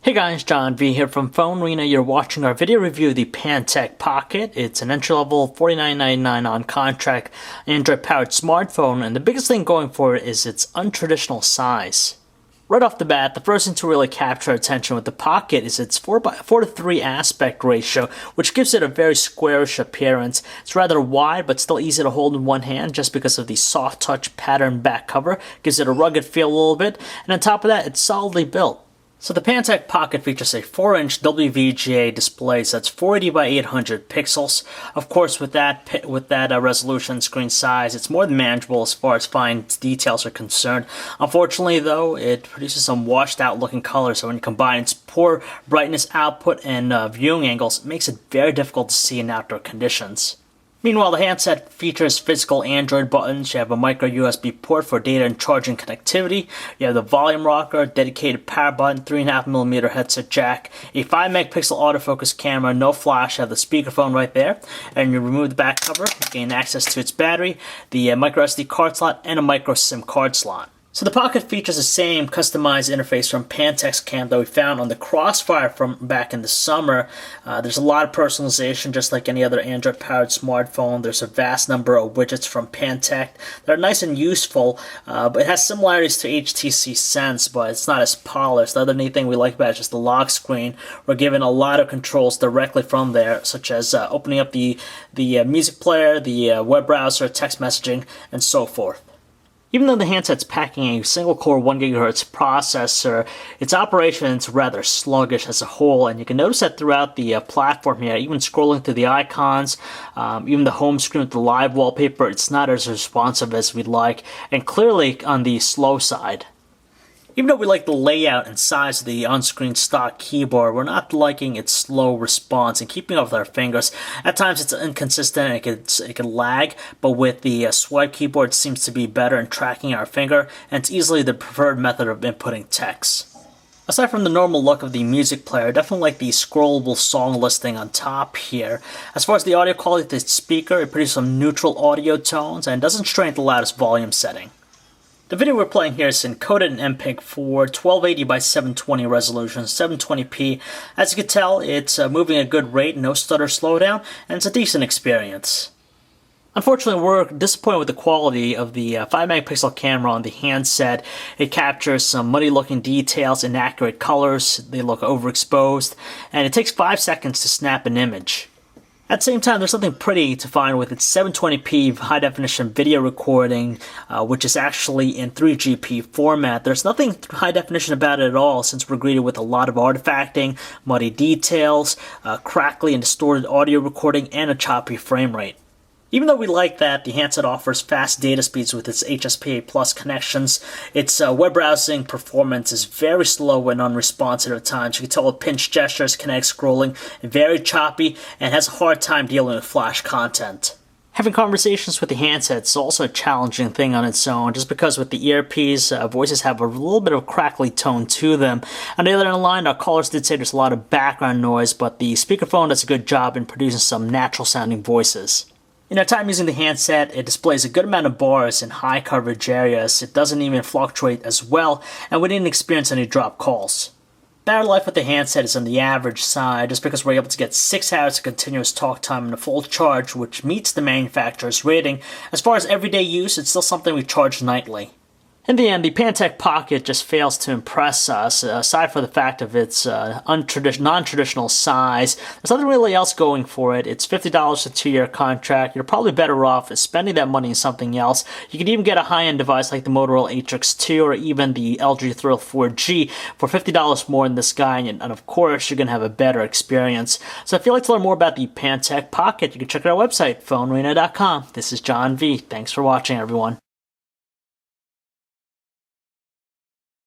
Hey guys, John V here from PhoneArena. You're watching our video review of the Pantech Pocket. It's an entry-level $49.99 on contract Android-powered smartphone, and the biggest thing going for it is its untraditional size. Right off the bat, the first thing to really capture attention with the Pocket is its 4:3 aspect ratio, which gives it a very squarish appearance. It's rather wide, but still easy to hold in one hand just because of the soft touch pattern back cover. Gives it a rugged feel a little bit, and on top of that, it's solidly built. So the Pantech Pocket features a 4-inch WVGA display, so that's 480 by 800 pixels. Of course, with that resolution screen size, it's more than manageable as far as fine details are concerned. Unfortunately, though, it produces some washed-out looking colors, so when you combine its poor brightness output and viewing angles, it makes it very difficult to see in outdoor conditions. Meanwhile, the handset features physical Android buttons. You have a micro USB port for data and charging connectivity. You have the volume rocker, dedicated power button, 3.5mm headset jack, a 5-megapixel autofocus camera, no flash. You have the speakerphone right there. And you remove the back cover, you gain access to its battery, the micro SD card slot, and a micro SIM card slot. So the Pocket features the same customized interface from Pantech's cam that we found on the Crossfire from back in the summer. There's a lot of personalization, just like any other Android-powered smartphone. There's a vast number of widgets from Pantech that are nice and useful, but it has similarities to HTC Sense, but it's not as polished. The other neat thing we like about it is just the lock screen. We're given a lot of controls directly from there, such as opening up the music player, the web browser, text messaging, and so forth. Even though the handset's packing a single-core 1GHz processor, its operation is rather sluggish as a whole, and you can notice that throughout the platform here, even scrolling through the icons, even the home screen with the live wallpaper, it's not as responsive as we'd like, and clearly on the slow side. Even though we like the layout and size of the on-screen stock keyboard, we're not liking its slow response and keeping up with our fingers. At times it's inconsistent and it can lag, but with the swipe keyboard it seems to be better in tracking our finger, and it's easily the preferred method of inputting text. Aside from the normal look of the music player, I definitely like the scrollable song listing on top here. As far as the audio quality of the speaker, it produces some neutral audio tones and doesn't strain at the loudest volume setting. The video we're playing here is encoded in MPEG 4, 1280 by 720 resolution, 720p. As you can tell, it's moving at a good rate, no stutter slowdown, and it's a decent experience. Unfortunately, we're disappointed with the quality of the 5-megapixel camera on the handset. It captures some muddy-looking details, inaccurate colors, they look overexposed, and it takes 5 seconds to snap an image. At the same time, there's something pretty to find with its 720p high-definition video recording, which is actually in 3GP format. There's nothing high-definition about it at all, since we're greeted with a lot of artifacting, muddy details, crackly and distorted audio recording, and a choppy frame rate. Even though we like that, the handset offers fast data speeds with its HSPA Plus connections. Its web browsing performance is very slow and unresponsive at times. You can tell with pinch gestures, kinetic scrolling, very choppy, and has a hard time dealing with Flash content. Having conversations with the handset is also a challenging thing on its own, just because with the earpiece, voices have a little bit of a crackly tone to them. On the other end of the line, our callers did say there's a lot of background noise, but the speakerphone does a good job in producing some natural-sounding voices. In our time using the handset, it displays a good amount of bars in high coverage areas. It doesn't even fluctuate as well, and we didn't experience any drop calls. Battery life with the handset is on the average side, just because we're able to get 6 hours of continuous talk time in a full charge, which meets the manufacturer's rating. As far as everyday use, it's still something we charge nightly. In the end, the Pantech Pocket just fails to impress us, aside from the fact of its non-traditional size. There's nothing really else going for it. It's $50 a 2-year contract. You're probably better off spending that money on something else. You could even get a high-end device like the Motorola Atrix 2 or even the LG Thrill 4G for $50 more than this guy, and of course, you're going to have a better experience. So if you'd like to learn more about the Pantech Pocket, you can check out our website, PhoneArena.com. This is John V. Thanks for watching, everyone.